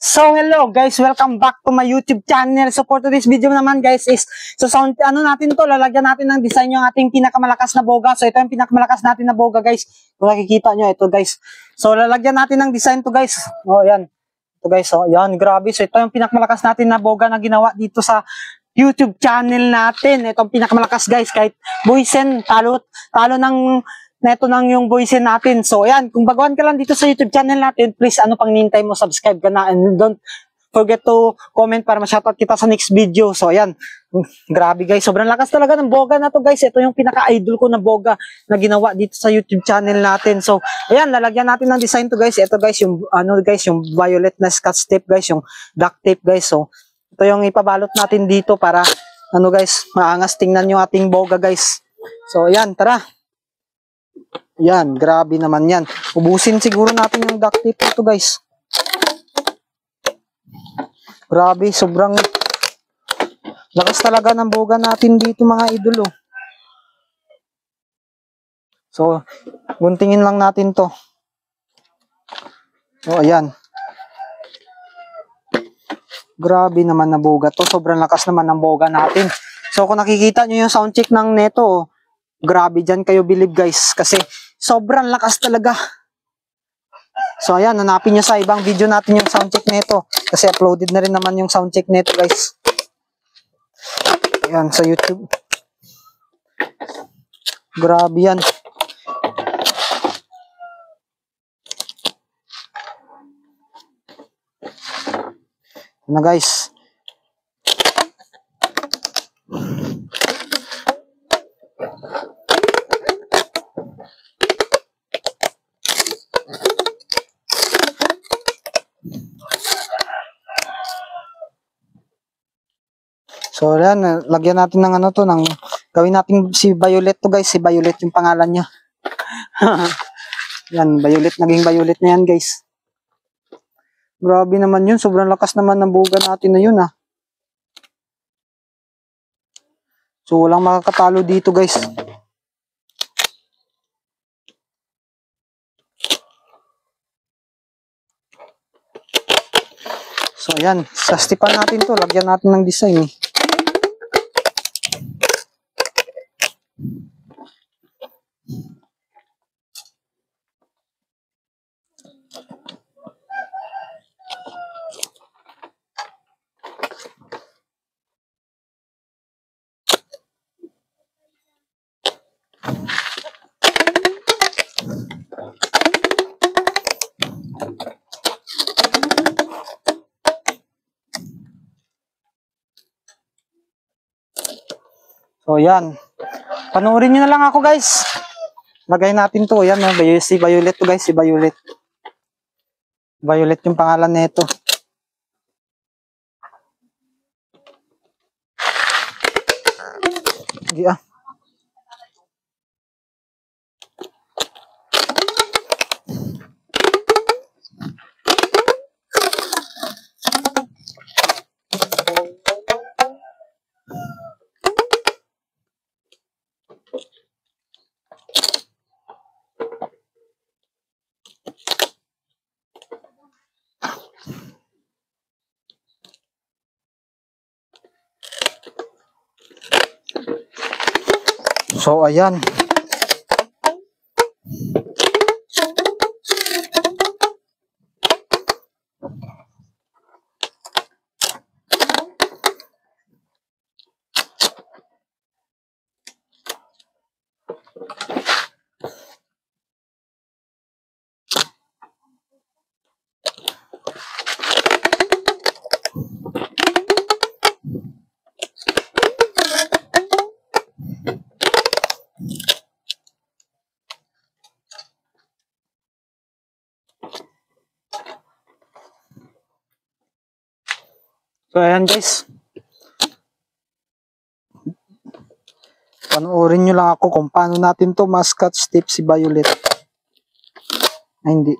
So hello guys, welcome back to my YouTube channel. So for today's video naman guys is sound natin to, lalagyan natin ng design yung ating pinakamalakas na boga. So ito yung pinakamalakas natin na boga guys. Kung nakikita nyo ito guys. So lalagyan natin ng design to guys. Oh yan. Ito guys, oh yan, grabe. So ito yung pinakamalakas natin na boga na ginawa dito sa YouTube channel natin. Ito ang pinakamalakas guys, kahit buisen, talo ng neto nang yung voice natin. So, ayan, kung baguhan ka lang dito sa YouTube channel natin, please, pang nintay mo, subscribe ka na, and don't forget to comment para ma-shoutout kita sa next video. So, ayan, grabe guys, sobrang lakas talaga ng boga na to guys. Ito yung pinaka-idol ko na boga na ginawa dito sa YouTube channel natin. So, ayan, lalagyan natin ng design to guys. Ito guys, yung, guys, yung violet na scotch tape guys, yung duct tape guys. So, ito yung ipabalot natin dito para, guys, maangas tingnan yung ating boga guys. So, ayan, tara. Yan, grabe naman yan. Ubusin siguro natin yung duct tape ito guys. Grabe, sobrang lakas talaga ng boga natin dito mga idolo. So, guntingin lang natin to. So, ayan. Grabe naman na boga to. Sobrang lakas naman ng boga natin. So, kung nakikita nyo yung sound check ng neto, grabe dyan kayo believe guys. Kasi, sobrang lakas talaga. So ayan, hanapin nyo sa ibang video natin yung soundcheck nito. Kasi uploaded na rin naman yung soundcheck nito guys. Ayan, sa YouTube. Grabe yan. Ano guys. So, yan, lagyan natin ng gawin natin si Violet to guys. Si Violet yung pangalan niya. Yan, Violet, naging Violet na yan guys. Grabe naman yun, sobrang lakas naman ng boga natin na yun So, walang makakatalo dito guys. So, yan, sastipan natin to, lagyan natin ng design So, yan. Panoorin nyo na lang ako, guys. Lagay natin to. Yan, si Violet to, guys. Si Violet. Violet yung pangalan nito. Sige, So, ayan. So, ayan guys. Panoorin nyo lang ako kung paano natin to mas-scotch tape si Violet. Ay, hindi.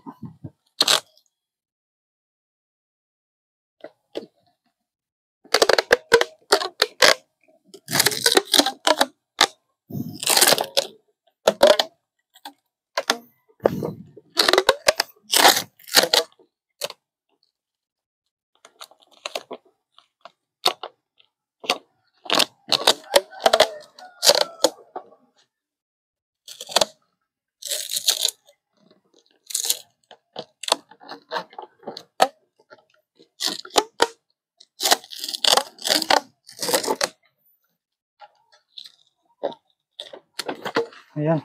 Ayan.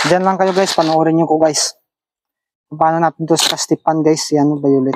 Diyan lang kayo guys, panoorin nyo ko guys. Paano natin to sa kastipan guys, yan violet.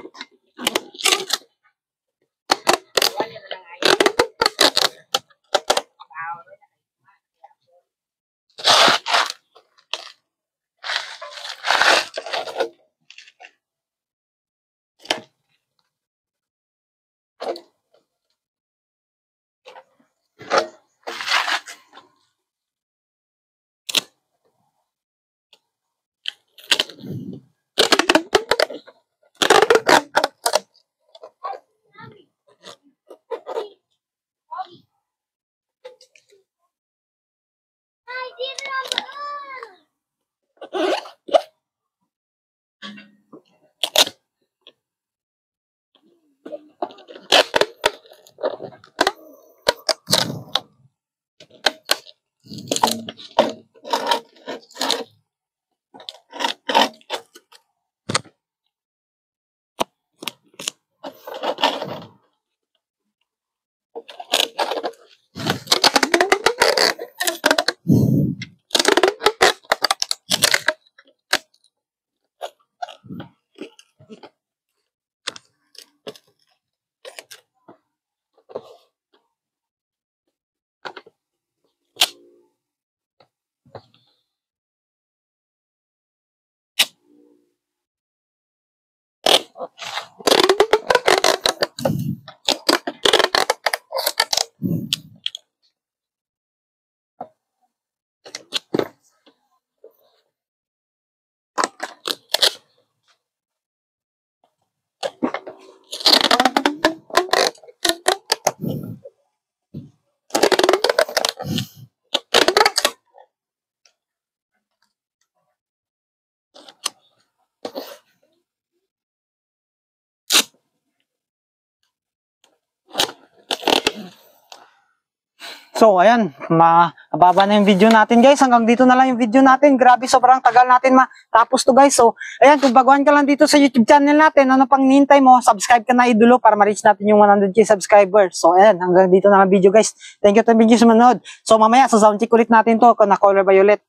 So, ayan, mababa na yung video natin guys. Hanggang dito na lang yung video natin. Grabe, sobrang tagal natin matapos to guys. So, ayan, kung baguhan ka lang dito sa YouTube channel natin, ano pang nihintay mo, subscribe ka na idolo para ma-reach natin yung 100k subscribers. So, ayan, hanggang dito na lang video guys. Thank you sa manood. So, mamaya, sa sound check ulit natin to na color violet.